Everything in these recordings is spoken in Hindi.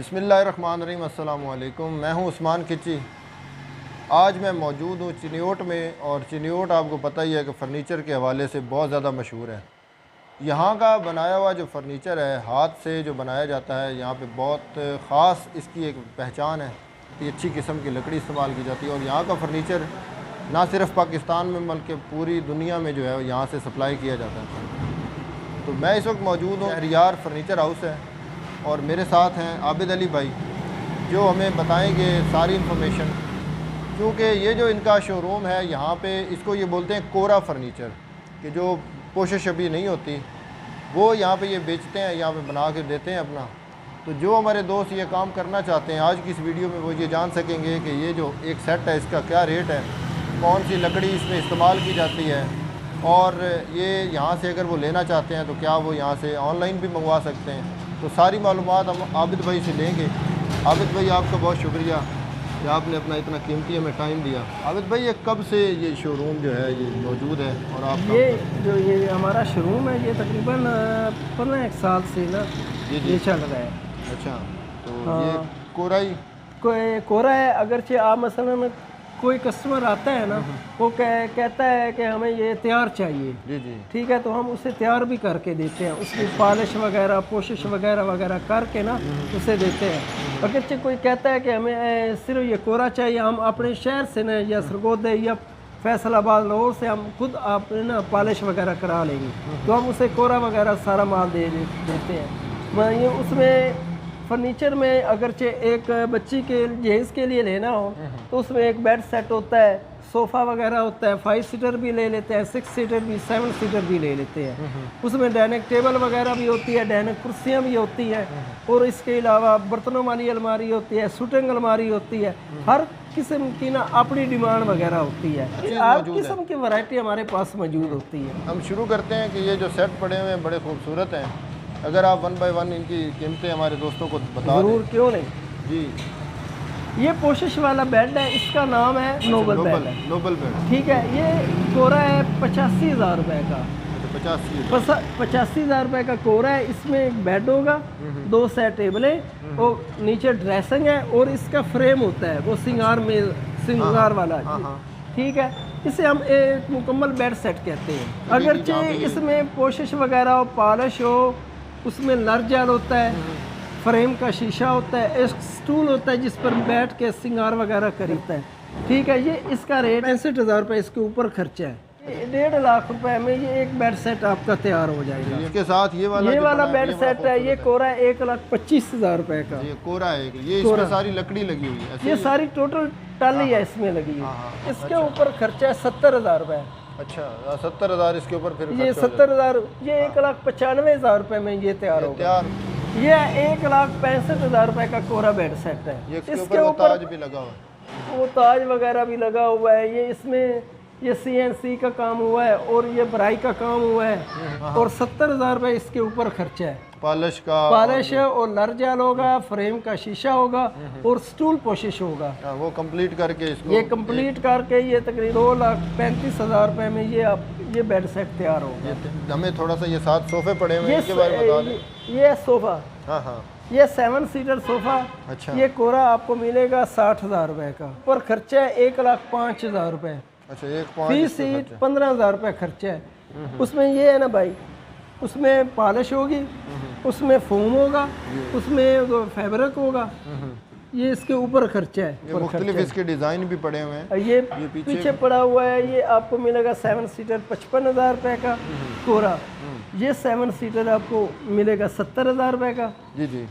बिस्मिल्लाहिर्रहमानिर्रहीम, अस्सलाम वालेकुम। मैं हूं उस्मान खिची। आज मैं मौजूद हूं चिन्योट में, और चिन्योट आपको पता ही है कि फ़र्नीचर के हवाले से बहुत ज़्यादा मशहूर है। यहाँ का बनाया हुआ जो फ़र्नीचर है, हाथ से जो बनाया जाता है, यहाँ पे बहुत ख़ास इसकी एक पहचान है कि अच्छी किस्म की लकड़ी इस्तेमाल की जाती है। और यहाँ का फ़र्नीचर ना सिर्फ पाकिस्तान में बल्कि पूरी दुनिया में जो है यहाँ से सप्लाई किया जाता है। तो मैं इस वक्त मौजूद हूँ शहरियार फ़र्नीचर हाउस है, और मेरे साथ हैं आबिद अली भाई जो हमें बताएंगे सारी इन्फॉर्मेशन। क्योंकि ये जो इनका शोरूम है यहाँ पे, इसको ये बोलते हैं कोरा फ़र्नीचर, कि जो पोशिश अभी नहीं होती वो यहाँ पे ये बेचते हैं, यहाँ पे बना के देते हैं अपना। तो जो हमारे दोस्त ये काम करना चाहते हैं, आज की इस वीडियो में वो ये जान सकेंगे कि ये जो एक सेट है इसका क्या रेट है, कौन सी लकड़ी इसमें इस्तेमाल की जाती है, और ये यहाँ से अगर वो लेना चाहते हैं तो क्या वो यहाँ से ऑनलाइन भी मंगवा सकते हैं। तो सारी मालूमात हम आबिद भाई से लेंगे। आबिद भाई, आपका बहुत शुक्रिया कि आपने अपना इतना कीमती हमें टाइम दिया। आबिद भाई, ये कब से ये शोरूम जो है ये मौजूद है? और आप ये हमारा शोरूम है, ये तकरीबन 15 साल से ना ये चल रहा है। अच्छा, तो हाँ। ये कोरा है। अगरचे आप मसलन कोई कस्टमर आता है ना, वो कहता है कि हमें ये तैयार चाहिए, जी जी, ठीक है, तो हम उसे तैयार भी करके देते हैं, उसकी पॉलिश वगैरह पोशिश वगैरह करके ना उसे देते हैं। अगरचे कोई कहता है कि हमें सिर्फ ये कोरा चाहिए, हम अपने शहर से ना या सरगोदे या फैसलाबाद लाहौर से हम खुद आप ना पॉलिश वगैरह करा लेंगे, तो हम उसे कोरा वगैरह सारा माल देते हैं। ये उसमें फर्नीचर में अगरचे एक बच्ची के जहेज़ के लिए लेना हो तो उसमें एक बेड सेट होता है, सोफ़ा वगैरह होता है, 5 सीटर भी ले लेते हैं, 6 सीटर भी, 7 सीटर भी ले लेते हैं। उसमें डाइनिंग टेबल वगैरह भी होती है, डाइनिंग कुर्सियाँ भी होती हैं, और इसके अलावा बर्तनों वाली अलमारी होती है, शूटिंग अलमारी होती है। हर किस्म की ना अपनी डिमांड वगैरह होती है, हर किस्म की वैरायटी हमारे पास मौजूद होती है। हम शुरू करते हैं कि ये जो सेट पड़े हुए हैं बड़े खूबसूरत हैं, अगर आप 1 बाय 1 इनकी कीमतें हमारे दोस्तों को बता ज़रूर, क्यों नहीं जी। ये पोशिश वाला बेड है, इसका नाम है नोबल बेड है। नोबल बेड, ठीक है। ये कोरा है 85,000 रुपये का। 85,000 रुपये का कोरा है। इसमें एक बेड होगा, 2 सेट टेबलें, और नीचे ड्रेसिंग है, और इसका फ्रेम होता है वो सिंगार वाला, ठीक है। इसे हम एक मुकम्मल बेड सेट कहते हैं। अगरचे इसमें पोशिश वगैरह हो, पॉलिश हो, उसमें लर जेल होता है, फ्रेम का शीशा होता है, एक स्टूल होता है जिस पर बैठ के सिंगार वगैरह खरीदता है, ठीक है। ये इसका रेट 65,000 रुपये इसके ऊपर खर्चा है। 1.5 लाख रुपए में ये एक बेड सेट आपका तैयार हो जाएगा। इसके साथ ये वाला बेड सेट है, ये कोरा है 1,25,000 रुपये का। ये कोरा है, ये इसमें सारी लकड़ी लगी हुई है, ये सारी टोटल टाली है इसमें लगी हुई। इसके ऊपर खर्चा है 70,000 रुपये। अच्छा, 70,000 इसके ऊपर फिर ये 70,000, ये 1,95,000 रुपये में ये तैयार होगा। ये 1,65,000 रुपये का कोरा बेड सेट है। इसके ऊपर ताज भी लगा हुआ है, वो ताज वगैरह भी लगा हुआ है। ये इसमें ये CNC का काम हुआ है, और ये बराई का काम हुआ है, और 70,000 रुपये इसके ऊपर खर्चा है। पॉलिश है, और लर जेल होगा, फ्रेम का शीशा होगा, और स्टूल पोशिश होगा। वो कंप्लीट करके इसको ये तकरीबन 2,35,000 रुपये में ये बेड सेट तैयार होगा। हमें थोड़ा सा ये 7 सोफे पड़े हुए हैं, इसके बारे में बता दें। ये सोफ़ा, ये 7 सीटर सोफ़ा, अच्छा, ये कोरा आपको मिलेगा 60,000 रुपये का। पर खर्चा है 1,05,000 रुपये। अच्छा, 1,05,000 सीट 15,000 रुपये खर्चा है। उसमें ये है ना भाई, उसमें पॉलिश होगी, उसमें फोम होगा, उसमें फैब्रिक होगा, ये इसके ऊपर खर्चा है। ये मुख्तलिफ इसके डिज़ाइन भी पड़े हुए हैं। ये पीछे पड़ा हुआ है, ये आपको मिलेगा 7 सीटर 55,000 रुपये का कोरा। ये 7 सीटर आपको मिलेगा 70,000 रुपये का। जी जी।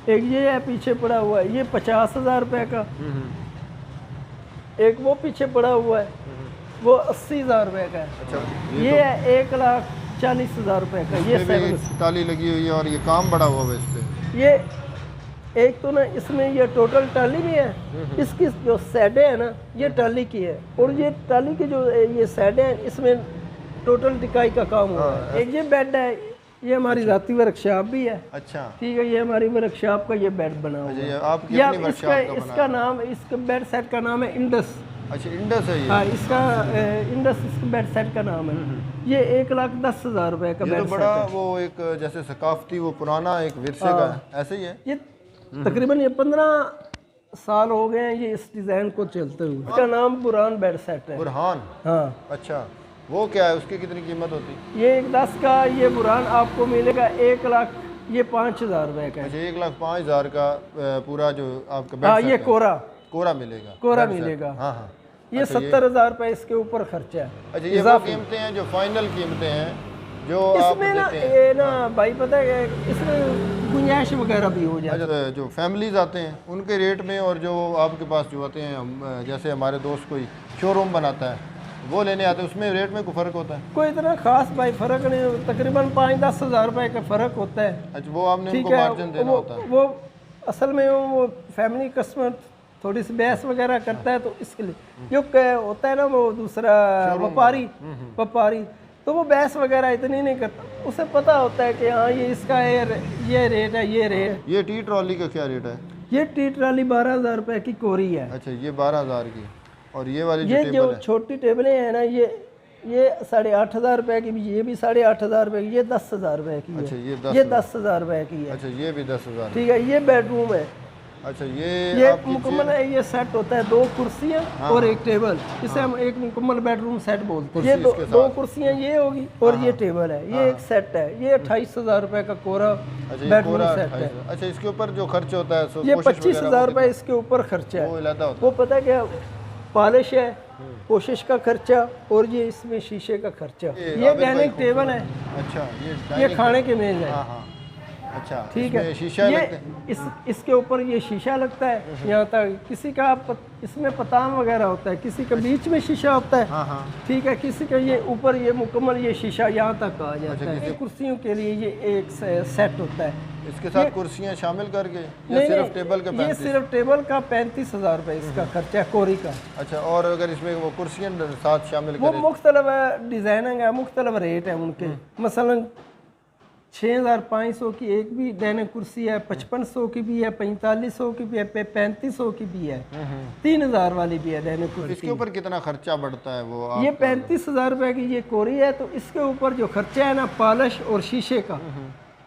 एक ये है पीछे पड़ा हुआ है, ये 50,000 रुपये का। एक वो पीछे पड़ा हुआ है, वो 80,000 रुपये का है। अच्छा, ये है 1,40,000 रुपये का। ये 7 टाली लगी हुई है, और ये काम बड़ा हुआ है इस पे। ये एक तो ना इसमें ये टोटल टाली भी है, इसकी जो सैडें है ना ये टाली की है, और ये टाली की जो ये सैडें हैं इसमें टोटल टिकाई का काम हुआ है। एक ये बेड है, ये हमारी जाती वर्कशॉप भी है। अच्छा, ठीक है, ये हमारी वर्कशॉप का ये बेड बना हुआ है। इसका नाम, इसके बेड सेट का नाम है इंडस। अच्छा, इंडस है ये? हाँ, इसका इंडस इसका बेड सेट का नाम है। ये 1,10,000 रुपये का बेड सेट है। वो एक जैसे सकाफती वो पुराना एक विरसे का है, ऐसे ही है? ये तकरीबन ये 15 साल हो गए हैं ये इस डिज़ाइन को चलते हुए। इसका नाम बुरहान बेड सेट है। बुरहान, हाँ। अच्छा वो क्या है, उसकी कितनी कीमत होती है? ये 10 का ये बुरहान आपको मिलेगा 1 लाख, ये 5,000 रुपए का है। अच्छा 1,05,000 का पूरा जो आपका बेड हाँ सेट ये है, कोरा मिलेगा, कोरा बेड सेट। मिलेगा। हाँ हाँ। ये 70,000 रुपए इसके ऊपर खर्चा है। अच्छा ये वो कीमतें हैं जो फाइनल कीमतें हैं जो आप इसमें ना देते हैं। ये ना भाई पता है इसमें गुंजाइश वगैरह भी हो जाती है। अच्छा जो फैमिलीज आते हैं उनके रेट में और जो आपके पास जो आते हैं, जैसे हमारे दोस्त कोई शोरूम बनाता है वो लेने आते हैं, उसमें रेट में कोई फ़र्क होता है? कोई इतना खास भाई फ़र्क नहीं, तकरीबन 5-10 हज़ार रुपए का फ़र्क होता है। अच्छा वो आपने ठीक उनको है, मार्जिन देना होता है? वो असल में वो फैमिली कस्टमर थोड़ी सी बहस वगैरह करता है तो इसके लिए जो होता है ना वो दूसरा व्यापारी तो वो बहस वगैरह इतनी नहीं करता, उसे पता होता है कि हाँ ये इसका ये रेट है, ये रेट है। ये टी ट्रॉली का क्या रेट है? ये टी ट्रॉली 12,000 रुपए की कोरी है। अच्छा ये 12,000 की, और ये वाली ये टेबल जो है? छोटी टेबलें हैं ना ये 8,500 रुपए की भी, ये भी 8,500 रुपए की, ये 10,000 रुपए की है। अच्छा ये 10,000 रुपए की है। अच्छा ये भी 10,000। ठीक है, ये बेडरूम है। अच्छा ये मुकम्मल है, ये सेट होता है 2 कुर्सियाँ और 1 टेबल, इसे हम एक मुकम्मल बेडरूम सेट बोलते हैं। ये 2 कुर्सियाँ ये होगी और ये टेबल है, ये एक सेट है। ये 28,000 रुपए का कोरा बेडरूम सेट है। अच्छा इसके ऊपर जो खर्च होता है ये 25,000 रुपए इसके ऊपर खर्चा है। वो अलग होता वो पता है क्या, पॉलिश है, कोशिश का खर्चा और ये इसमें शीशे का खर्चा। ये डाइनिंग टेबल है। अच्छा ये खाने के मेज है। हाँ हाँ। अच्छा ठीक है, शीशा ये इसके ऊपर ये शीशा लगता है यहाँ तक। किसी का इसमें पताम वगैरह होता है, किसी का बीच में शीशा होता है। हाँ हाँ। ठीक है, किसी का ये ऊपर ये मुकम्मल ये शीशा यहाँ तक आ जाता है। कुर्सियों के लिए ये एक सेट होता है। इसके साथ कुर्सियाँ शामिल करके या सिर्फ टेबल का? ये सिर्फ टेबल का 35,000 रुपए इसका खर्चा है कोरी का। अच्छा और अगर इसमें वो कुर्सियाँ साथ शामिल वो करें? मुख्तलिफ डिज़ाइनिंग है, मुख्तलिफ रेट है उनके। मसलन 6,500 की एक भी डाइनिंग कुर्सी है, 5500 की भी है, 4500 की भी है, 3500 की भी है, 3,000 वाली भी है डाइनिंग कुर्सी। इसके ऊपर कितना खर्चा बढ़ता है वो? ये 35,000 रुपए की ये कोरी है, तो इसके ऊपर जो खर्चा है ना पॉलिश और शीशे का,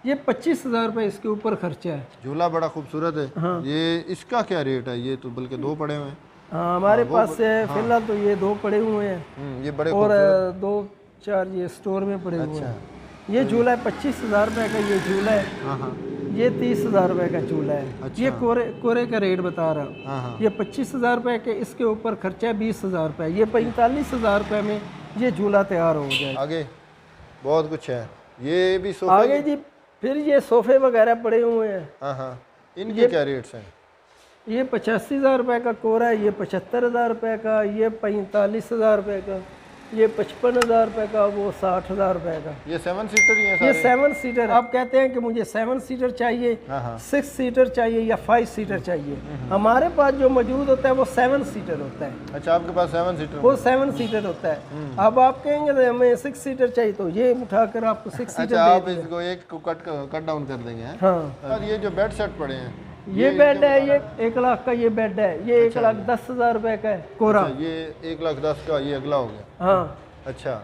ये 25,000 रुपए इसके ऊपर खर्चा है। झूला बड़ा खूबसूरत है। हाँ। ये इसका क्या रेट है? ये तो बल्कि 2 पड़े हुए हैं। हाँ हमारे पास फिलहाल तो ये 2 पड़े हुए हैं ये बड़े और 2-4 ये स्टोर में पड़े हुए हैं। ये झूला है 25,000 रुपए का, ये झूला है। ये 30,000 रुपए का झूला है। अच्छा। ये कोरे का रेट बता रहा हूँ। ये 25,000 रुपए के, इसके ऊपर खर्चा है 20,000 रुपए। ये 45,000 रुपए में ये झूला तैयार हो जाए। आगे बहुत कुछ है। ये भी सोफे आगे जी फिर ये सोफे वगैरह पड़े हुए हैं। हाँ हाँ। इनके क्या रेट्स हैं? ये 85,000 रुपए का कोरा है, ये 75,000 रुपए का, ये 45,000 रुपए का, ये 55,000 रुपए का, वो 60,000 रुपए का। ये 7 सीटर ही है सारे? ये 7 सीटर। आप कहते हैं कि मुझे 7 सीटर चाहिए, 6 सीटर चाहिए या 5 सीटर चाहिए। हमारे पास जो मौजूद होता है वो 7 सीटर होता है। अच्छा आपके पास 7 सीटर? वो 7 सीटर होता है। अब आप कहेंगे हमें 6 सीटर चाहिए तो ये उठाकर आपको 6 सीटर। अच्छा आप इसको एक को कट डाउन कर देंगे? हाँ। ये जो बेड सेट पड़े हैं, ये बेड है, ये 1 लाख का ये बेड है। ये 1,10,000 रुपए का है कोरा। ये 1,10,000 का, ये अगला हो गया। हाँ। अच्छा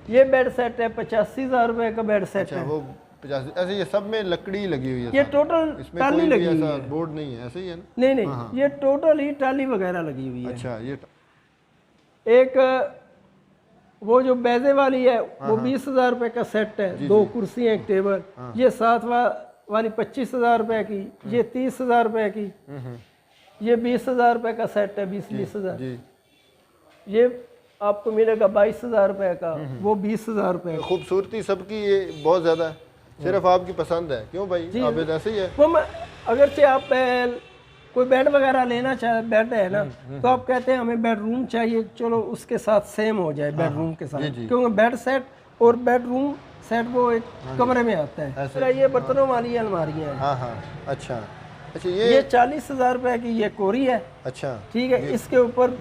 ये बेड सेट है 85,000 रुपए का बेड सेट अच्छा, है। वो 50। ऐसे ये सब में लकड़ी लगी हुई है? ये टोटल टाली लगी हुई है, बोर्ड नहीं है? ऐसे ही है ना? नहीं ये टोटल ही टाली वगैरह लगी हुई है। अच्छा ये एक वो जो बैजे वाली है वो 20,000 रुपए का सेट है। 2 कुर्सियाँ, 1 टेबल। ये साथ वाली 25,000 रुपए की, ये 30,000 रुपए की, ये 20,000 रुपए का सेट है। 20,000 ये आपको मिलेगा 22,000 रुपए का, वो 20,000 रुपए। खूबसूरती सबकी ये बहुत ज़्यादा है, सिर्फ आपकी पसंद है। क्यों भाई? आबिद ऐसे ही है। वो अगरचे आप कोई बेड वगैरह लेना चाहे, बेड है ना, तो आप कहते हैं हमें बेडरूम चाहिए, चलो उसके साथ सेम हो जाए बेडरूम के साथ, क्योंकि बेड सेट और बेडरूम सेट वो एक कमरे में आता है। ये बर्तनों वाली अलमारियाँ हैं। हाँ हाँ। अच्छा अच्छा। ये 40,000 रुपए की ये कोरी है। अच्छा ठीक है, इसके ऊपर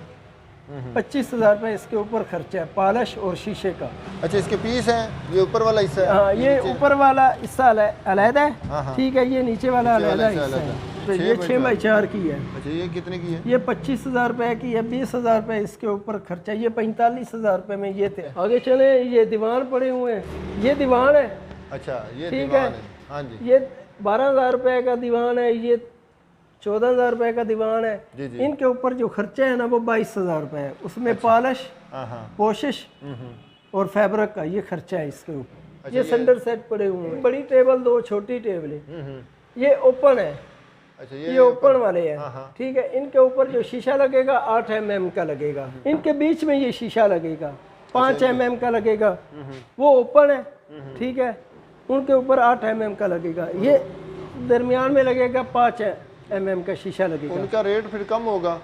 25,000 रुपए इसके ऊपर खर्चा है पॉलिश और शीशे का। अच्छा इसके पीस हैं? ये ऊपर वाला हिस्सा है? हाँ, ये ऊपर वाला हिस्सा अलहदा है। ठीक है, ये नीचे वाला अलहदा हिस्सा है। तो ये 6x4 की है। अच्छा ये कितने की है? ये 25,000 रुपए की है। 20,000 रुपए इसके ऊपर खर्चा। ये 45,000 रुपए में ये थे। आगे चले, ये दीवान पड़े हुए हैं। ये दीवान है। अच्छा ये ठीक दीवान है। हाँ जी। ये 12,000 रुपए का दीवान है। ये 14,000 रुपए का दीवान है। जी जी। इनके ऊपर जो खर्चा है ना वो 22,000 रुपए है। उसमें पॉलिश, हाँ हाँ। पोशिश और फैब्रिक का ये खर्चा है इसके ऊपर। अच्छा, ये सेंटर सेट पड़े हुए हैं, बड़ी टेबल, 2 छोटी टेबलें। ये ओपन है। अच्छा, ये ओपन वाले हैं। हाँ, हाँ। ठीक है। इनके ऊपर जो शीशा लगेगा 8 mm का लगेगा। इनके बीच में ये शीशा लगेगा 5 mm का लगेगा। वो ओपन है। ठीक है। उनके ऊपर 8 mm का लगेगा। ये दरमियान में लगेगा 5 mm का शीशा लगेगा। उनका रेट फिर कम होगा?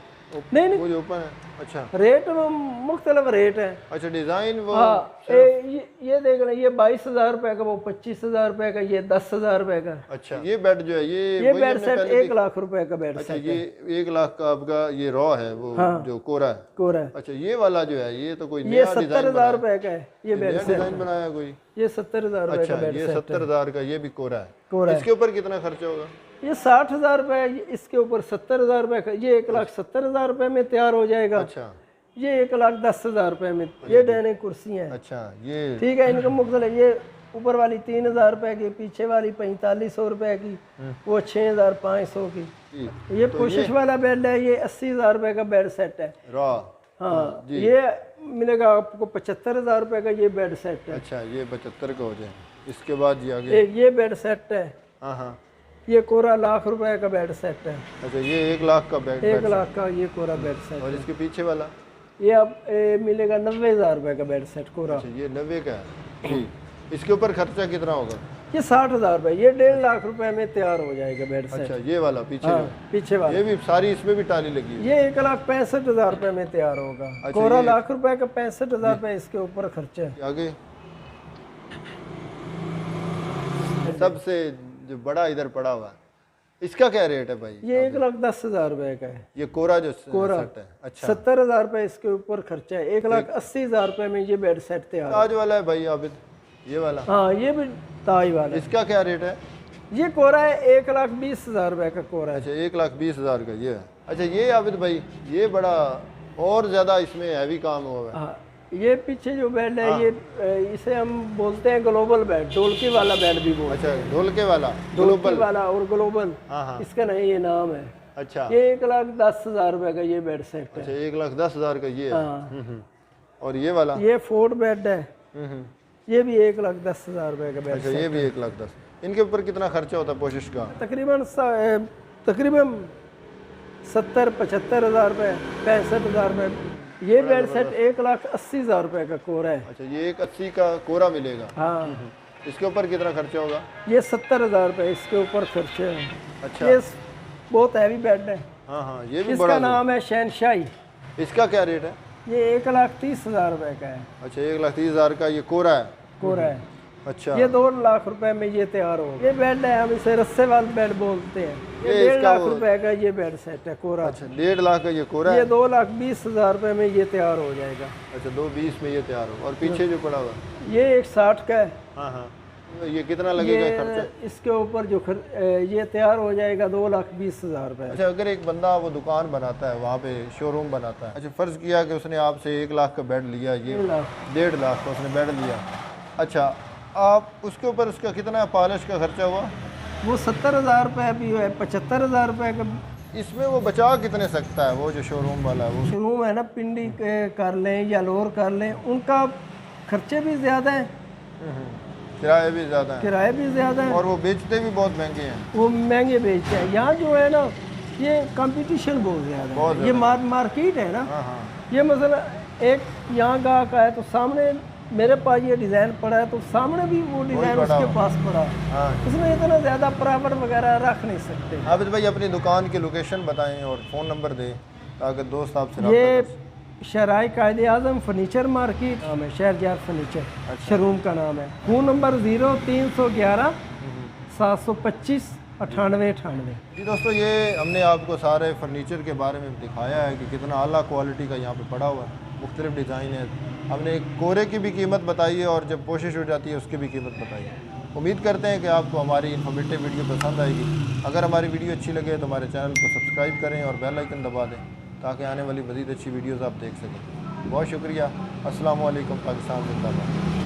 नहीं नहीं, वो जो ओपन है। अच्छा रेट मुख्तलिफ रेट है। अच्छा, डिजाइन वो हाँ, ये देख रहे हैं, ये 22,000 रुपए का, वो 25,000 रुपए का, ये 10,000 रुपए का। अच्छा, ये बेड जो है ये वही बेड हमने सेट पहले 1 लाख रुपए का बेड अच्छा, सेट ये है। 1 लाख का आपका ये रॉ है, वो जो कोरा है। कोरा है। अच्छा, ये वाला जो है ये तो कोई ये नया डिजाइन 70,000 रुपए का है। ये बेड नया सेट डिजाइन बनाया कोई? ये 70,000 रुपए अच्छा, का बेड ये सेट है। 70,000 का ये भी कोरा है। कोरा है। इसके ऊपर कितना खर्चा होगा? ये 60,000 रुपए, इसके ऊपर 70,000 रुपए का। ये 1,70,000 रुपए में तैयार हो जाएगा। अच्छा ये 1,10,000 रुपए में। ये डाइनिंग कुर्सियाँ हैं। अच्छा, ये ठीक है। इनका मुख्तलिफ, ये ऊपर वाली 3,000 रुपए की, पीछे वाली 4,500 रुपए की, वो 6,500 की। जी। ये पोशिश वाला बेड है, ये 80,000 रुपए का बेड सेट है। रॉ। हाँ, ये मिलेगा आपको 75,000 रुपए का ये बेड सेट है। अच्छा, ये 75 का हो जाए। इसके बाद जी आगे? एक ये बेड सेट है। हाँ हाँ। ये कोरा लाख रुपए का बेड सेट है। अच्छा, ये 1 लाख का बेड 1 लाख का ये कोरा बेड सेट और है। इसके पीछे वाला? ये अब मिलेगा 90,000 रुपए का बेड सेट कोरा। अच्छा, ये 90 का है। जी। इसके ऊपर खर्चा कितना होगा? ये 60,000 रुपए, ये 1.5 लाख रुपए में तैयार हो जाएगा बेड सेट। अच्छा, ये वाला पीछे हाँ, जो? पीछे वाला ये भी सारी इसमें भी टाली लगी है? ये 1,65,000 रुपए में तैयार होगा। अच्छा, कोरा ये- लाख रुपए का 65,000 रुपए इसके ऊपर खर्चा है। आगे सबसे जो बड़ा इधर पड़ा हुआ है, इसका क्या रेट है भाई? ये 1,10,000 रुपए का है। ये कोरा जो कोरा सेट है। अच्छा, 70,000 रुपए इसके ऊपर खर्चा है। 1,80,000 रुपए में ये बेड सेट तैयार है। ताज वाला है भाई आबिद, ये वाला? हाँ, ये भी ताज वाला है। इसका क्या रेट है? ये कोरा है 1,20,000 रुपए का कोरा है। अच्छा, 1,20,000 का ये है। अच्छा, ये आबिद भाई ये बड़ा और ज्यादा इसमें हैवी काम हुआ है। हाँ, ये पीछे जो बेड है, ये इसे हम बोलते हैं ग्लोबल बेड, ढोलकी वाला बेड भी बोलते अच्छा, ढोलके वाला, हैं। ढोलकी ग्लोबल। वाला और ग्लोबल, हाँ हाँ। इसका नहीं ये नाम है। अच्छा ये 1,10,000 रुपए का ये बेड सेट अच्छा, है। 1,10,000 का ये है। हाँ, और ये वाला? ये 4 बेड है। हम्म। ये भी 1,10,000 रुपए का बेड अच्छा, सेट ये भी 1,10,000। इनके ऊपर कितना खर्चा होता है पोशिश का? तकरीबन 70-75,000 रुपए, 65,000 रुपए। ये बेड सेट 1,80,000 रुपए का कोरा है। अच्छा, ये 1,80 का कोरा मिलेगा। हाँ, इसके ऊपर कितना खर्चा होगा? ये 70,000 रुपए इसके ऊपर खर्चे हैं। अच्छा। ये बहुत हैवी बेड है। हाँ हाँ, ये भी इसका बड़ा। नाम है शहनशाही। इसका क्या रेट है? ये 1,30,000 रुपए का है। अच्छा, 1,30,000 का ये कोरा है। कोरा है। अच्छा, ये 2 लाख रुपए में ये तैयार हो। ये बेड है, हम इसे रस्से वाला बेड बोलते हैं। ये ये 1.5 इसका लाख वो- रुपए का ये बेड सेट है कोरा। अच्छा, 1.5 लाख का ये कोरा ये है। 2,20,000 रुपए में ये तैयार हो जाएगा। अच्छा, 2,20 में ये तैयार हो। और पीछे जो पड़ा हुआ है? ये 1,60 का है। हाँ हाँ। ये कितना लगेगा खर्चा? ये इसके ऊपर जो ये तैयार हो जाएगा 2,20,000 रुपए। अच्छा, अगर एक बंदा वो दुकान बनाता है, वहाँ पे शोरूम बनाता है, अच्छा फ़र्ज़ किया कि उसने आपसे 1 लाख का बेड लिया, ये 1.5 लाख का उसने बेड लिया। अच्छा, आप उसके ऊपर उसका कितना पॉलिश का खर्चा हुआ? वो 70,000 रुपए भी है, 75,000 रुपए का। इसमें वो बचा कितने सकता है वो जो शोरूम वाला है? वो शोरूम है ना, पिंडी कर लें या लोअर कर लें, उनका खर्चे भी ज़्यादा है, किराए भी ज़्यादा है किराए भी ज़्यादा है, और वो बेचते भी बहुत महंगे हैं। वो महंगे बेचते हैं। यहाँ जो है ना, ये कंपटीशन बहुत ज़्यादा है। ये मार्केट है ना। हाँ हाँ। ये मसला एक यहाँ गाहक है तो सामने मेरे पास ये डिज़ाइन पड़ा है, तो सामने भी वो डिज़ाइन पड़ा उसके हो। पास पड़ा है। हाँ, उसमें इतना ज़्यादा प्राइवेट वगैरह रख नहीं सकते। आबिद भाई अपनी दुकान की लोकेशन बताएं और फ़ोन नंबर दें ताकि दोस्त आपसे रब्ता ये कर सकें। शराय कायदे आज़म फर्नीचर मार्केट नाम है, शहरजार फर्नीचर शोरूम का नाम है। Phone number 0311 725 9898। जी दोस्तों, ये हमने आपको सारे फर्नीचर के बारे में दिखाया है कि कितना आला क्वालिटी का यहाँ पे पड़ा हुआ है, मुख्तलिफ डिज़ाइन है। हमने कोरे की भी कीमत बताई है और जब कोशिश हो जाती है उसकी भी कीमत बताई है। उम्मीद करते हैं कि आपको हमारी इन्फॉर्मेटिव वीडियो पसंद आएगी। अगर हमारी वीडियो अच्छी लगे तो हमारे चैनल को सब्सक्राइब करें और बेल आइकन दबा दें ताकि आने वाली मज़ीद अच्छी वीडियोज़ आप देख सकें। बहुत शुक्रिया। अस्सलाम वालेकुम। पाकिस्तान जिंदाबाद।